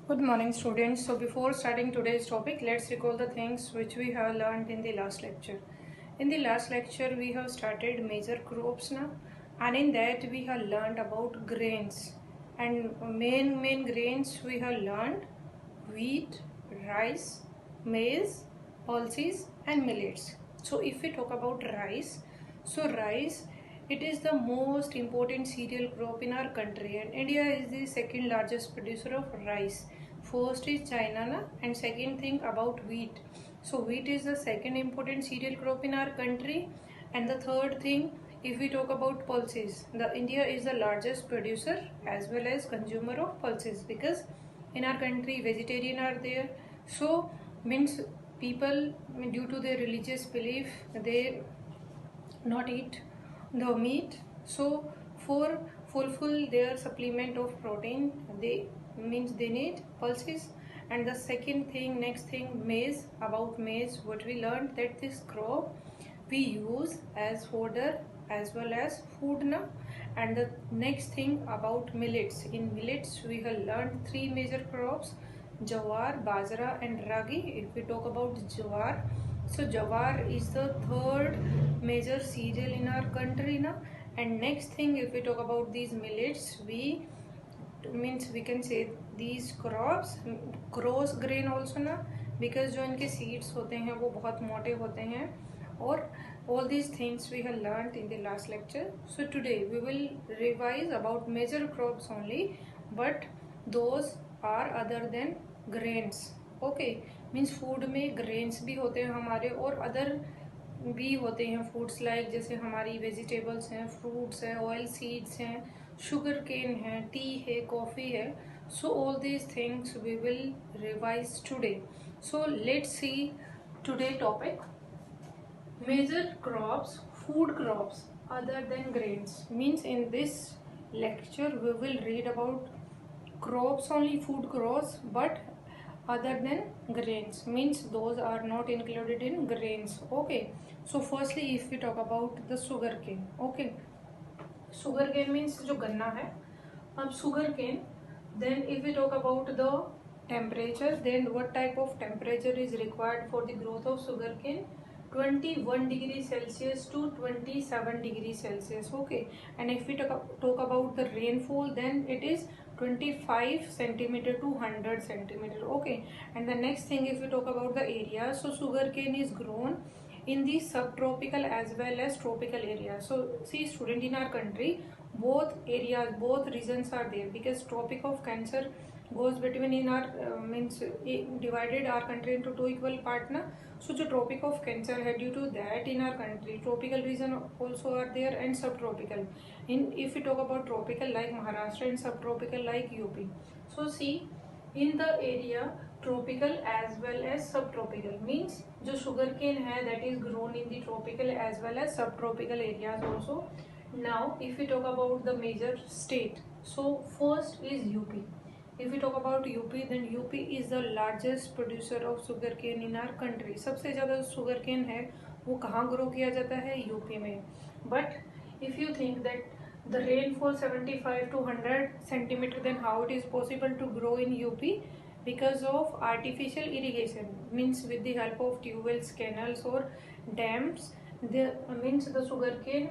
Good morning, students. So before starting today's topic, let's recall the things which we have learned in the last lecture. In the last lecture, we have started major crops now, and in that we have learned about grains. And main grains we have learned wheat, rice, maize, pulses, and millets. So if we talk about rice, so rice, it is the most important cereal crop in our country, and India is the second largest producer of rice. First is China na, and second thing about wheat. So wheat is the second important cereal crop in our country, and the third thing, if we talk about pulses, the India is the largest producer as well as consumer of pulses, because in our country vegetarian are there. So means people, due to their religious belief, they not eat the meat. So for fulfill their supplement of protein, they they need pulses. And the second thing, next thing, maize. About maize, what we learned, that this crop we use as fodder as well as food na. And the next thing about millets, in millets we have learned three major crops: jawar, bajra and ragi. If we talk about jawar, so jawar is the third major cereal in our country na. And next thing, if we talk about these millets, we can say these crops gross grain also ना, because जो इनके seeds होते हैं वो बहुत मोटे होते हैं. और all these things we have learned in the last lecture. So today we will revise about major crops only, but those are other than grains. Okay, means food में grains भी होते हैं हमारे, और other भी होते हैं फूड्स, लाइक जैसे हमारी वेजिटेबल्स हैं, फ्रूट्स हैं, ऑयल सीड्स हैं, शुगर केन है, टी है, कॉफ़ी है. So all these things we will revise today. So let's see today topic: major crops, food crops other than grains. Means in this lecture we will read about crops only, food crops, but other than grains, means those are not included in grains. Okay, so firstly if we talk about the sugarcane. Okay, sugarcane means जो गन्ना है. अब sugarcane, then if we talk about the temperature, then what type of temperature is required for the growth of sugarcane? 21 degree Celsius to 27 degree Celsius. Okay, and if we talk about the rainfall, then it is 25 centimeter to 100 centimeter. Okay, and the next thing, if we talk about the area, so sugarcane is grown in the subtropical as well as tropical areas. So see student, in our country both areas, both regions are there, because Tropic of Cancer goes between in our divided our country into two equal part na. So जो Tropic of Cancer है, due to that in our country tropical region also are there and subtropical. In if we talk about tropical like Maharashtra and subtropical like UP. So see, in the area tropical as well as subtropical, means जो sugarcane है that is grown in the tropical as well as subtropical areas also. Now if we talk about the major state, so first is UP. If we talk about UP, then UP is the largest producer of sugarcane in our country. सबसे ज़्यादा sugarcane है वो कहाँ grow किया जाता है? UP में. But if you think that the rainfall 75 to 100 centimeter, then how it is possible to grow in UP? Because of artificial irrigation, means with the help of tube wells, canals or dams, the sugarcane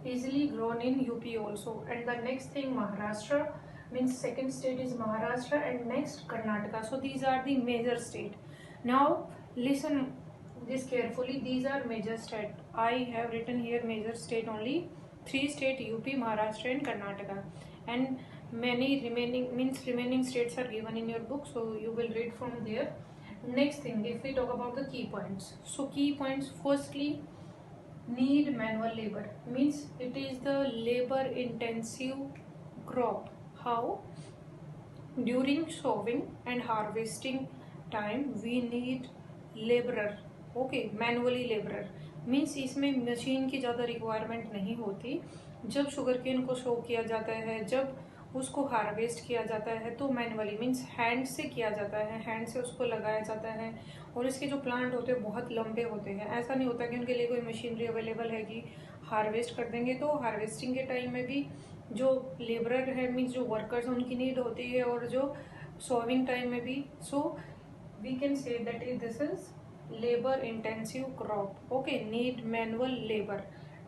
easily grown in UP also. And the next thing, Maharashtra, means second state is Maharashtra, and next Karnataka. So these are the major state. Now listen this carefully, these are major state. I have written here major state only, three state: UP, Maharashtra and Karnataka, and many remaining states are given in your book, so you will read from there. Next thing, if we talk about the key points, so key points, firstly, need manual labor, means it is the labor intensive crop. How? During sowing and harvesting time we need laborer. Okay, manually laborer, means इसमें machine की ज़्यादा requirement नहीं होती. जब sugarcane को show किया जाता है, जब उसको हार्वेस्ट किया जाता है, तो मैनुअली मीन्स हैंड से किया जाता है, हैंड से उसको लगाया जाता है. और इसके जो प्लांट होते हैं बहुत लंबे होते हैं. ऐसा नहीं होता कि उनके लिए कोई मशीनरी अवेलेबल है कि हार्वेस्ट कर देंगे. तो हार्वेस्टिंग के टाइम में भी जो लेबरर है, मीन्स जो वर्कर्स, उनकी नीड होती है, और जो sowing time में भी. So we can say that this is labor intensive crop. Okay, need manual labor.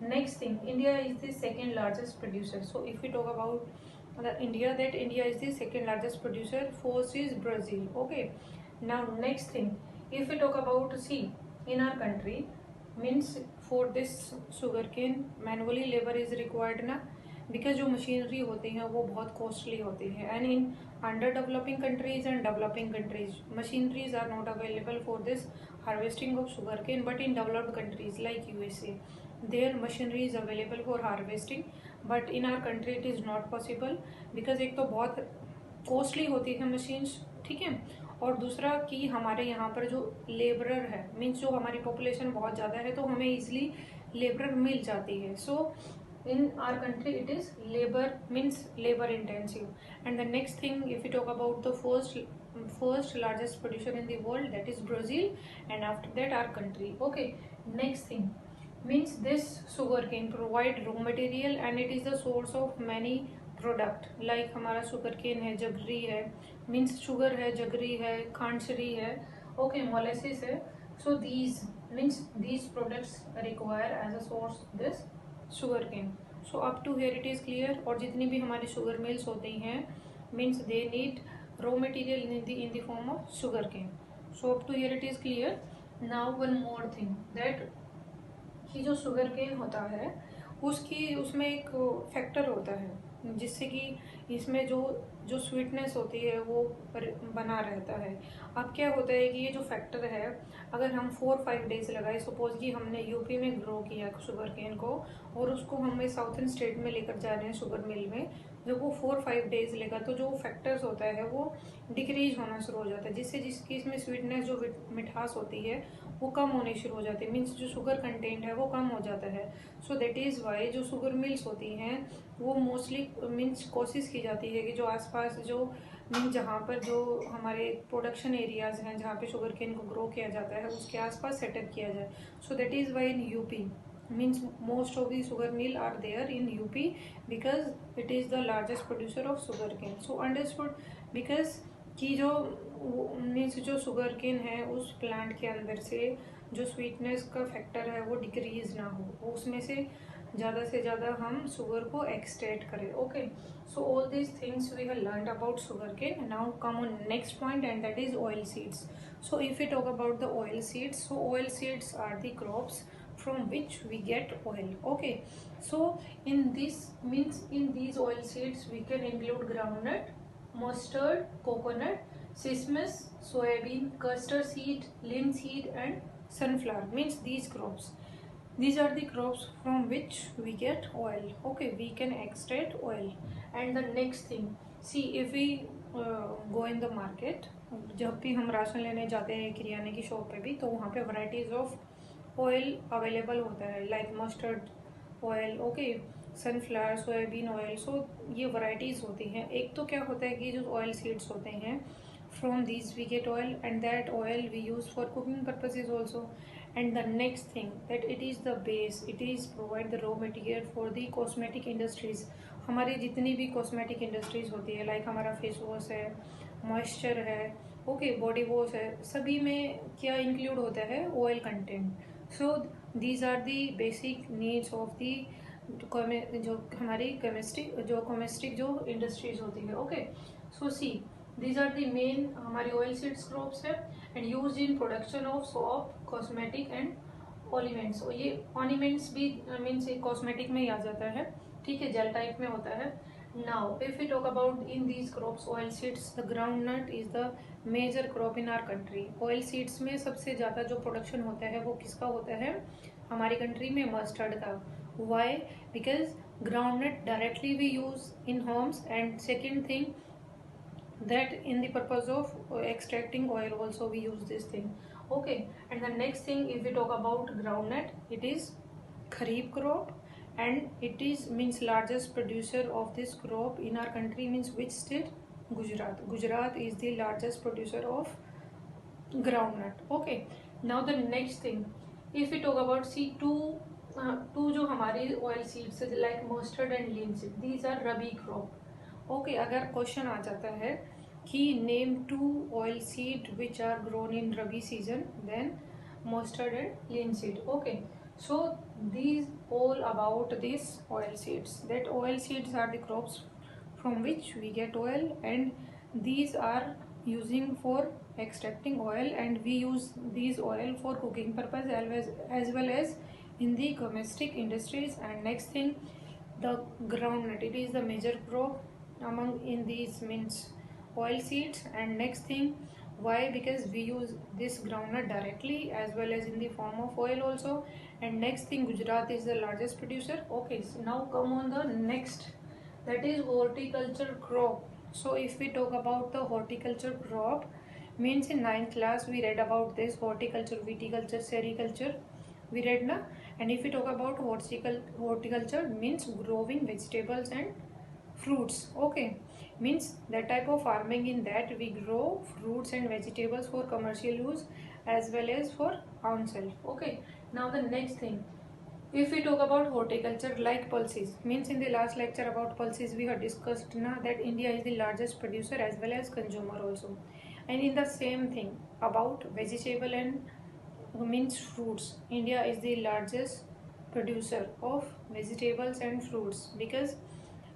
Next thing, India is the second largest producer. So if we talk about India, that India is the second largest producer. First is Brazil. Okay, now next thing, if we talk about, see, in our country, means for this sugarcane manually labor is required ना, because जो machinery होती हैं वो बहुत costly होती है. And in under developing countries and developing countries machineries are not available for this harvesting of sugar cane. But in developed countries like USA there machinery is available for harvesting. But in our country it is not possible because एक तो बहुत costly होती है machines, ठीक है, और दूसरा कि हमारे यहाँ पर जो लेबरर है मीन्स जो हमारी पॉपुलेशन बहुत ज़्यादा है तो हमें ईजिली लेबरर मिल जाती है. सो in our country it is labor intensive. And the next thing, if we talk about the first largest producer in the world, that is Brazil, and after that our country. Okay, next thing means this sugarcane provide raw material and it is the source of many product. like हमारा sugarcane है, जगरी है, means sugar है, जगरी है, खांडसरी है, okay, molasses है. So these products require as a source this sugar cane. So up to here it is clear. और जितनी भी हमारी शुगर मिल्स होती हैं means they need raw material in the form of sugar cane. So up to here it is clear. Now one more thing that कि जो sugar cane होता है उसमें एक फैक्टर होता है जिससे कि इसमें जो स्वीटनेस होती है वो बना रहता है. अब क्या होता है कि ये जो फैक्टर है अगर हम 4-5 डेज लगाए, सपोज कि हमने यूपी में ग्रो किया शुगर केन को और उसको हमें साउथर्न स्टेट में लेकर जा रहे हैं शुगर मिल में, जब वो 4-5 डेज लेगा तो जो फैक्टर्स होता है वो डिक्रीज होना शुरू हो जाता है जिससे जिसकी इसमें स्वीटनेस जो मिठास होती है वो कम होनी शुरू हो जाती है. मीन्स जो शुगर कंटेंट है वो कम हो जाता है. सो दैट इज़ वाई जो शुगर मिल्स होती हैं वो मोस्टली मीन्स कोशिश की जाती है कि जो आसपास जो मीन्स जहाँ पर जो हमारे प्रोडक्शन एरियाज हैं जहाँ पे शुगर केन को ग्रो किया जाता है उसके आसपास सेटअप किया जाए. So that is why in UP means most of the sugar mill are there in UP because it is the largest producer of sugarcane. So understood, because कि जो मीन्स जो शुगर केन है उस plant के अंदर से जो sweetness का फैक्टर है वो डिक्रीज ना हो, उसमें से ज़्यादा हम शुगर को एक्सट्रैक्ट करें. Okay, so all these things we have learned about sugar cane. Now come on next point and that is oil seeds. So if you talk about the oil seeds, so oil seeds are the crops from which we get oil. Okay, so in these oil seeds we can include groundnut, mustard, coconut, sesame, soybean, castor seed, linseed and sunflower. Means these are the crops from which we get oil. Okay, we can extract oil. And the next thing, see, if we go in the market, जब भी हम ration लेने जाते हैं किराने की shop पे भी, तो वहाँ पे वैराइटीज ऑफ ऑयल अवेलेबल होता है like mustard oil, okay, sunflower, soybean oil. So ये वैराइटीज़ होती हैं. एक तो क्या होता है कि जो ऑयल सीड्स होते हैं from these we get oil and that oil we use for cooking purposes also. And the next thing that it is the base, it is provide the raw material for the cosmetic industries. हमारी जितनी भी cosmetic industries होती है like हमारा face wash है, moisture है, okay, body wash है, सभी में क्या इंक्लूड होता है? Oil content. So these are the basic needs of the जो हमारी केमिस्टिक जो इंडस्ट्रीज होती है. Okay, so see these are the main हमारी ऑयल सीड्स क्रॉप्स है and use in production of soap, cosmetic and ornaments. और ये ऑर्नामेंट्स भी मीन्स कॉस्मेटिक में ही आ जाता है, ठीक है, जेल टाइप में होता है. Now, if we talk about in these crops, oil seeds, the groundnut is the major crop in our country. Oil seeds में सबसे ज़्यादा जो प्रोडक्शन होता है वो किसका होता है? हमारी कंट्री में मस्टर्ड का. Why? Because groundnut directly we use in homes, and second thing that in the purpose of extracting oil also we use this thing. Okay, and the next thing if we talk about groundnut, it is kharif crop. And it is means largest producer of this crop in our country means which state? Gujarat. Gujarat is the largest producer of groundnut. Okay, now the next thing, if we talk about two जो हमारी oil seeds like mustard and linseed, these are rabi crop. Okay, अगर question आ जाता है Key name two oil seed which are grown in Rabi season, then mustard and linseed. Okay, so these all about these oil seeds. That oil seeds are the crops from which we get oil, and these are using for extracting oil, and we use these oil for cooking purpose as well as in the domestic industries. And next thing, the groundnut, it is the major crop among in these means oil seeds. And next thing, why? Because we use this groundnut directly as well as in the form of oil also. And next thing, Gujarat is the largest producer. Okay, so now come on the next, that is horticulture crop. So if we talk about the horticulture crop, means in ninth class we read about this horticulture, viticulture, sericulture, we read na. And if we talk about horticulture means growing vegetables and fruits. Okay, means that type of farming in that we grow fruits and vegetables for commercial use as well as for ourselves. Okay, now the next thing, if we talk about horticulture like pulses, means in the last lecture about pulses we have discussed na that India is the largest producer as well as consumer also. And in the same thing about vegetable and means fruits, India is the largest producer of vegetables and fruits, because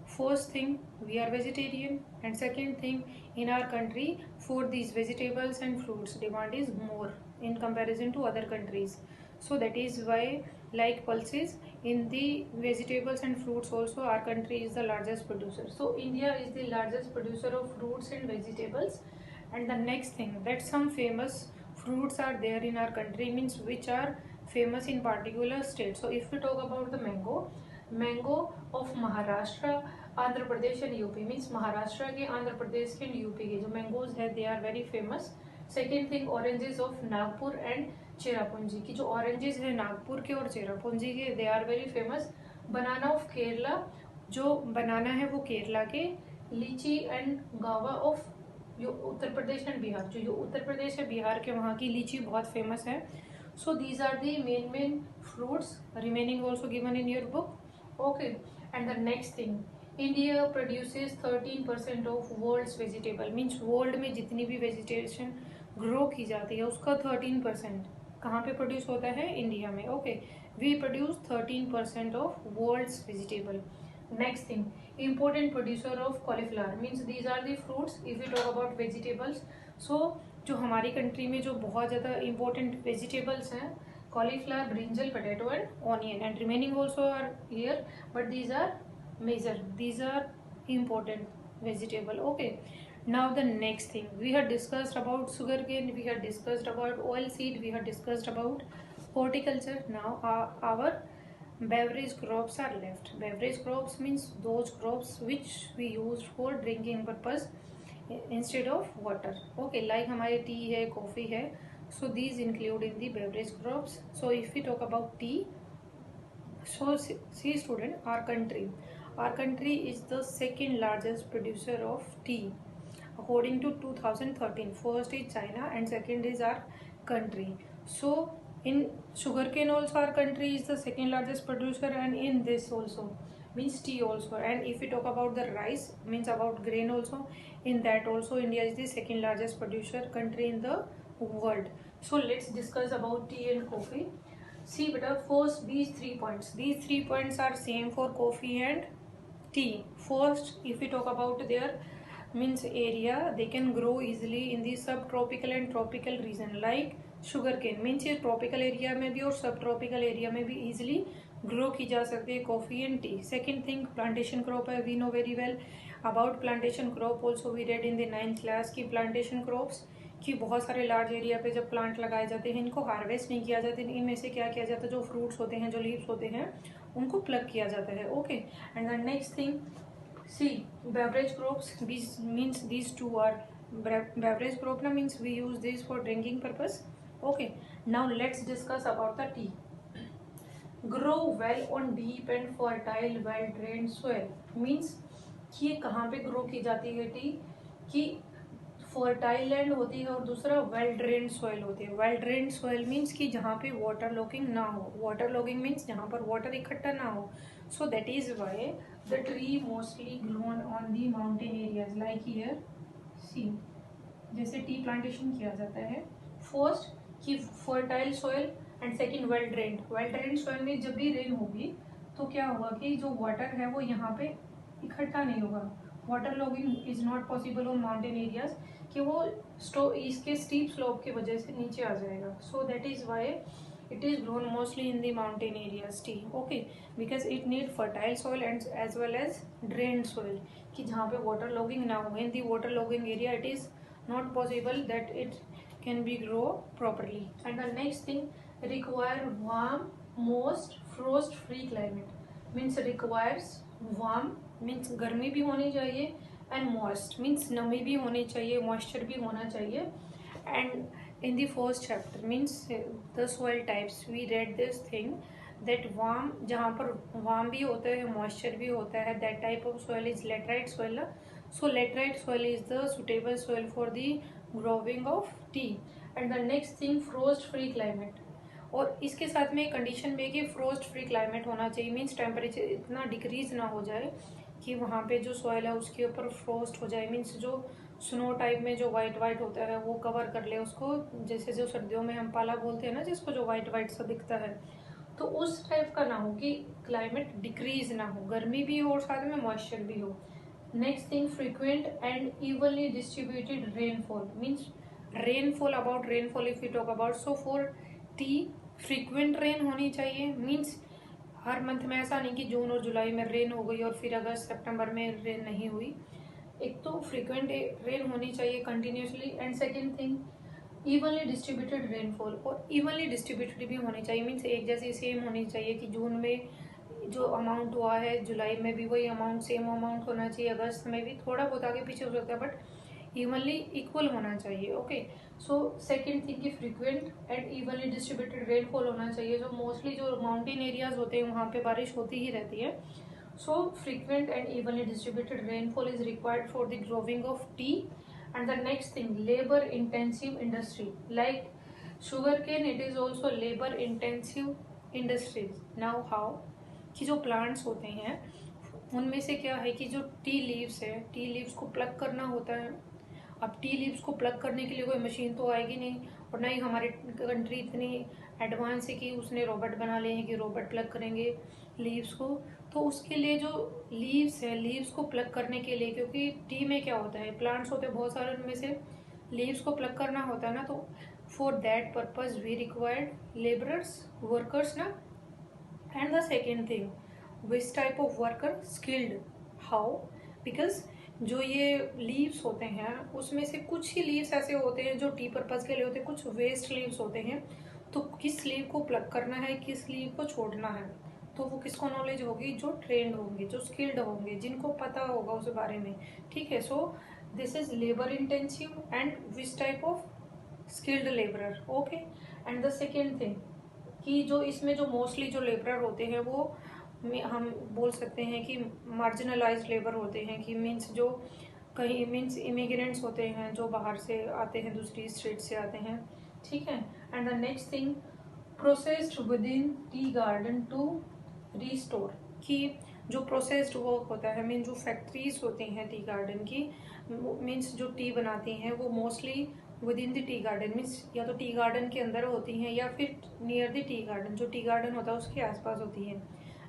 first thing we are vegetarian, and second thing in our country for these vegetables and fruits demand is more in comparison to other countries. So that is why like pulses in the vegetables and fruits also our country is the largest producer. So India is the largest producer of fruits and vegetables. And the next thing, that some famous fruits are there in our country, means which are famous in particular state. So if we talk about the mango of Maharashtra, Andhra Pradesh and UP, means Maharashtra के, आंध्र प्रदेश के and UP के जो mangoes है they are very famous. Second thing, oranges of Nagpur and Cherrapunji की जो oranges है नागपुर के और चेरापूंजी के they are very famous. Banana of Kerala, जो बनाना है वो केरला के. लीची एंड गावा ऑफ जो उत्तर प्रदेश एंड बिहार, जो उत्तर प्रदेश है बिहार के वहाँ की लीची बहुत फेमस है. So these are the main fruits, remaining also given in your book. Okay, and the next thing, India produces 13% of world's vegetable, means world में जितनी भी वेजिटेशन ग्रो की जाती है उसका 13% कहाँ पे प्रोड्यूस होता है? इंडिया में. Okay, we produce 13% of world's vegetable. Next thing, important producer of cauliflower, means these are the fruits. if we talk about vegetables, so जो हमारी कंट्री में जो बहुत ज़्यादा important vegetables हैं, cauliflower, brinjal, potato and onion, and remaining also are here, but these are major, these are important vegetable. Okay, now the next thing, we have discussed about sugarcane, we have discussed about oil seed, we have discussed about horticulture. Now our beverage crops are left. Beverage crops means those crops which we use for drinking purpose instead of water. Okay, like हमारे tea है, coffee है, so these include in the beverage crops. So if we talk about tea, so see student, our country is the second largest producer of tea according to 2013. First is China and second is our country. So in sugarcane also our country is the second largest producer, and in this also means tea also. And if we talk about the rice, means about grain also, in that also India is the second largest producer country in the world. So let's discuss about tea and coffee. See beta, first these 3 points, these 3 points are same for coffee and tea. First, if we talk about their means area, they can grow easily in the subtropical and tropical region. Like sugarcane means ये tropical area में भी और subtropical area में भी easily grow की जा सकती है coffee and tea. Second thing, plantation crop है, we know very well about plantation crop. Also we read in the 9th class की plantation crops कि बहुत सारे लार्ज एरिया पे जब प्लांट लगाए जाते हैं, इनको हार्वेस्ट नहीं किया जाता, इनमें से क्या किया जाता है, जो फ्रूट्स होते हैं, जो लीव्स होते हैं, उनको प्लग किया जाता है. Okay, and the next thing, see beverage crops means these two are beverage crop na, means we use this for drinking purpose. Okay, now let's discuss about the tea. Grow well on deep and fertile well drained soil, means कि कहाँ पे grow की जाती है T, कि fertile land होती है और दूसरा वेल ड्रेन्ड सॉइल होती है. वेल ड्रेन्ड सॉइल मीन्स कि जहाँ पे वाटर लॉगिंग ना हो. वाटर लॉगिंग मीन्स जहाँ पर वाटर इकट्ठा ना हो. So that is why the tree mostly grown on the mountain areas. Like here see, जैसे टी प्लांटेशन किया जाता है, फर्स्ट कि fertile soil and second well drained. Well drained soil में जब भी रेन होगी तो क्या होगा कि जो वाटर है वो यहाँ पे इकट्ठा नहीं होगा। Water logging is not possible on mountain areas, कि वो इसके स्टीप स्लोप की वजह से नीचे आ जाएगा। So that is why it is grown mostly in the mountain areas tea, okay, because it need fertile soil and as well as drained soil, कि जहाँ पे water logging ना हो। in the water logging area it is not possible that it can be grow properly. And the next thing, require warm most frost free climate, means requires warm means गर्मी भी होनी चाहिए and moist means नमी भी होनी चाहिए, moisture भी होना चाहिए। and in the first chapter means the soil types we read this thing that warm, जहाँ पर warm भी होता है moisture भी होता है, that type of soil is laterite soil। so laterite soil is the suitable soil for the growing of tea। and the next thing, frost free climate, और इसके साथ में कंडीशन में कि फ्रोस्ट फ्री क्लाइमेट होना चाहिए, मीन्स टेम्परेचर इतना decrease ना हो जाए कि वहाँ पे जो सॉइल है उसके ऊपर फ्रोस्ट हो जाए, मीन्स जो स्नो टाइप में जो वाइट वाइट होता है वो कवर कर ले उसको, जैसे जो सर्दियों में हम पाला बोलते हैं ना जिसको, जो वाइट वाइट सा दिखता है, तो उस टाइप का ना हो कि क्लाइमेट डिक्रीज ना हो, गर्मी भी हो और साथ में मॉइस्चर भी हो। Next thing, frequent and evenly distributed rainfall, means rainfall, about rainfall if you talk about, so for T frequent rain होनी चाहिए, मीन्स हर मंथ में ऐसा नहीं कि जून और जुलाई में रेन हो गई और फिर अगस्त सितंबर में रेन नहीं हुई। एक तो फ्रीक्वेंट रेन होनी चाहिए continuously, and second thing evenly distributed rainfall, और इवनली डिस्ट्रीब्यूटेड भी होनी चाहिए, मीन्स एक जैसी सेम होनी चाहिए कि जून में जो अमाउंट हुआ है जुलाई में भी वही अमाउंट सेम अमाउंट होना चाहिए, अगस्त में भी थोड़ा बहुत आगे पीछे हो सकता है बट इवनली इक्वल होना चाहिए। ओके, सो सेकेंड थिंग कि frequent and evenly distributed rainfall होना चाहिए, जो मोस्टली जो माउंटेन एरियाज होते हैं वहाँ पे बारिश होती ही रहती है। So frequent and evenly distributed rainfall is required for the growing of tea. And the next thing, labor intensive industry like sugarcane, it is also labor intensive industries। Now how, कि जो plants होते हैं उनमें से क्या है कि जो टी लीव्स है, टी लीव्स को प्लग करना होता है। अब टी लीव्स को प्लग करने के लिए कोई मशीन तो आएगी नहीं, और ना ही हमारी कंट्री इतनी एडवांस है कि उसने रोबोट बना लिए हैं कि रोबोट प्लग करेंगे लीव्स को। तो उसके लिए जो लीव्स है, लीव्स को प्लग करने के लिए, क्योंकि टी में क्या होता है, प्लांट्स होते हैं बहुत सारे, उनमें से लीव्स को प्लग करना होता है ना, तो for that purpose we required labourers, workers ना। And the second thing, which type of worker, skilled. How, because जो ये लीव्स होते हैं उसमें से कुछ ही लीव्स ऐसे होते हैं जो टी पर्पज के लिए होते हैं, कुछ वेस्ट लीव्स होते हैं। तो किस लीव को प्लग करना है, किस लीव को छोड़ना है, तो वो किसको नॉलेज होगी, जो ट्रेंड होंगे, जो स्किल्ड होंगे, जिनको पता होगा उस बारे में। ठीक है, so this is labour intensive and which type of skilled labourer. Okay, and the second thing कि जो इसमें जो मोस्टली जो लेबरर होते हैं वो हम बोल सकते हैं कि मार्जिनलाइज्ड लेबर होते हैं, कि मीन्स जो कहीं मीन्स इमिग्रेंट्स होते हैं जो बाहर से आते हैं, दूसरी स्टेट से आते हैं। ठीक है, and the next thing, processed within tea garden to restore, कि जो प्रोसेस्ड वर्क होता है, मीन जो फैक्ट्रीज होती हैं टी गार्डन की, मीन्स जो टी बनाती हैं वो mostly with in the tea garden, means या तो टी गार्डन के अंदर होती हैं या फिर नियर द टी गार्डन, जो टी गार्डन होता है उसके आसपास होती हैं।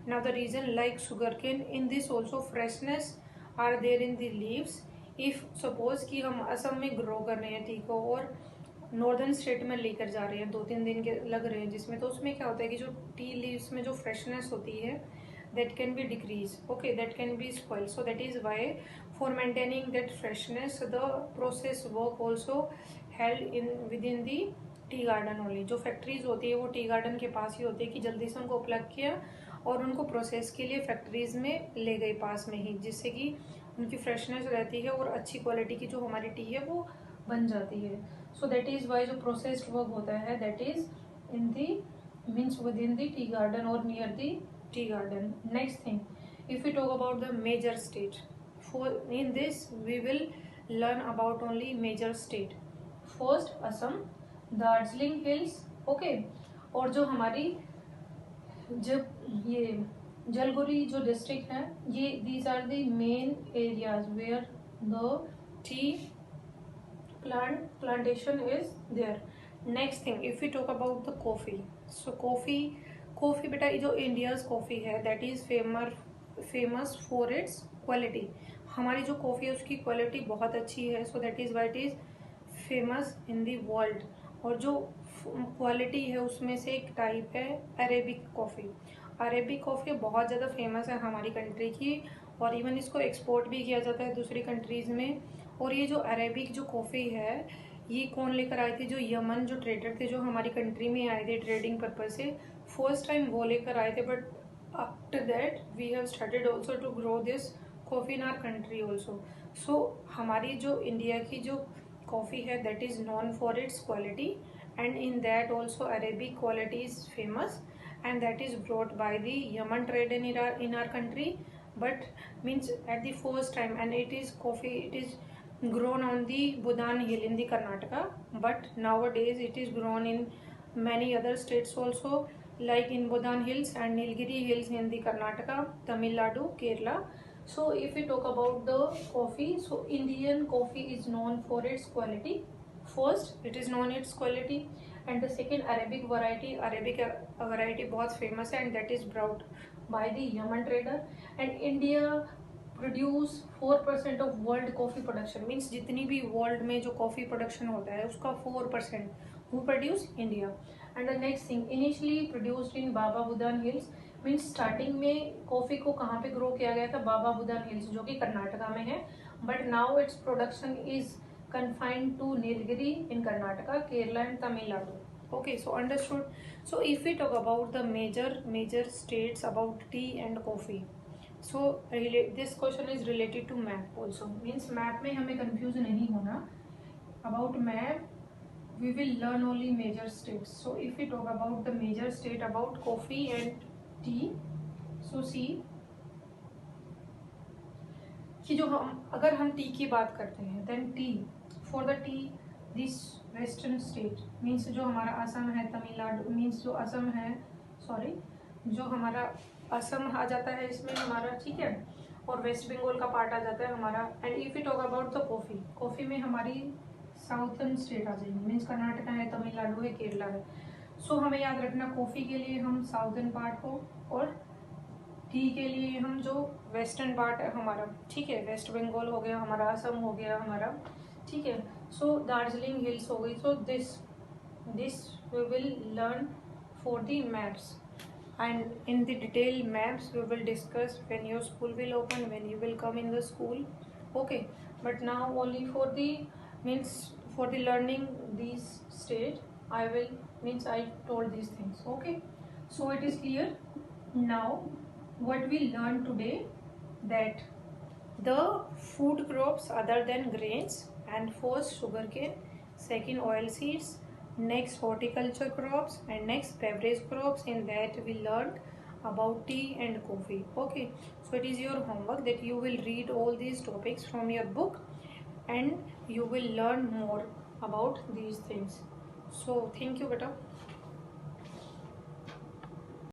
Now the reason like sugarcane, in this also freshness are there in the leaves। if suppose कि हम असम में ग्रो कर रहे हैं टी को और नॉर्दर्न स्टेट में लेकर जा रहे हैं, 2-3 दिन के लग रहे हैं जिसमें, तो उसमें क्या होता है कि जो टी लीव्स में जो फ्रेशनेस होती है that can be decrease, okay, that can be spoiled। so that is why for maintaining that freshness the process work also held in within the tea garden only. जो factories होती है वो tea garden के पास ही होती है, कि जल्दी से उनको प्लग किया और उनको प्रोसेस के लिए फैक्ट्रीज में ले गए पास में ही, जिससे कि उनकी फ्रेशनेस रहती है और अच्छी क्वालिटी की जो हमारी टी है वो बन जाती है। सो दैट इज वाई जो प्रोसेस्ड वर्क होता है that is in the means with in the tea garden और near the tea garden. Next thing, if you talk about the major state, for in this we will learn about only major state. First Assam, Darjeeling hills, okay, और जो हमारी जब ये जलगुरी जो district है, ये these are the main areas where the tea plantation is there. Next thing, if we talk about the coffee, so coffee बेटा जो इंडियाज कॉफ़ी है that is famous for its quality. हमारी जो कॉफ़ी है उसकी quality बहुत अच्छी है, so that is why it is famous in the world. और जो क्वालिटी है उसमें से एक टाइप है अरेबिक कॉफ़ी. अरेबिक कॉफ़ी बहुत ज़्यादा फेमस है हमारी कंट्री की, और इवन इसको एक्सपोर्ट भी किया जाता है दूसरी कंट्रीज़ में. और ये जो अरेबिक जो कॉफ़ी है ये कौन लेकर आए थे? जो यमन जो ट्रेडर थे जो हमारी कंट्री में आए थे ट्रेडिंग पर्पज से, फर्स्ट टाइम वो लेकर आए थे. But after that we have started also to grow this coffee in our country also. So हमारी जो इंडिया की जो कॉफ़ी है that is known for its quality, and in that also arabic quality is famous, and that is brought by the Yemen trade in our country. But means at the first time, and it is coffee, it is grown on the Budan hill in the Karnataka, but nowadays it is grown in many other states also, like in Budan hills and Nilgiri hills in the Karnataka, Tamil Nadu, Kerala. So if we talk about the coffee, so Indian coffee is known for its quality. First, it is known its quality, and the second Arabic variety बहुत famous है, and that is brought by the Yemen trader. And India produce 4% of world coffee production, means जितनी भी world में जो coffee production होता है उसका 4% who produce India. And the next thing, initially produced in Baba Budan Hills, means starting में coffee को कहाँ पे grow किया गया था? Baba Budan Hills जो कि कर्नाटका में है, but now its production is confined to Nilgiri in Karnataka, Kerala and Tamil Nadu. Okay, so understood. So if we talk about the major states about tea and coffee, so this question is related to map also, means map में हमें confuse नहीं होना. About map we will learn only major states. So if we talk about the major state about coffee and tea, so see कि जो अगर हम T की बात करते हैं, then tea for the tea this western state, means जो हमारा असम है, तमिलनाडु, मीन्स जो असम है, सॉरी जो हमारा असम आ जाता है इसमें हमारा, ठीक है, और वेस्ट बंगाल का पार्ट आ जाता है हमारा. And if you talk about the coffee में हमारी साउथर्न स्टेट आ जाएंगी, मीन्स कर्नाटका है, तमिलनाडु है, केरला है. सो हमें याद रखना कॉफ़ी के लिए हम साउथर्न पार्ट को, और टी के लिए हम जो वेस्टर्न पार्ट है हमारा, ठीक है, वेस्ट बंगाल हो गया हमारा, असम हो गया हमारा, ठीक है, सो दार्जिलिंग हिल्स हो गई. So this we will learn for the maps, and in the detailed maps we will discuss when your school will open, when you will come in the school. Okay, but now only for the means for the learning these state I will, means I told these things. Okay, so it is clear now what we learned today, that the food crops other than grains, and first sugarcane, second oil seeds, next horticulture crops, and next beverage crops. In that we learned about tea and coffee. Okay, so it is your homework that you will read all these topics from your book and you will learn more about these things. So thank you beta.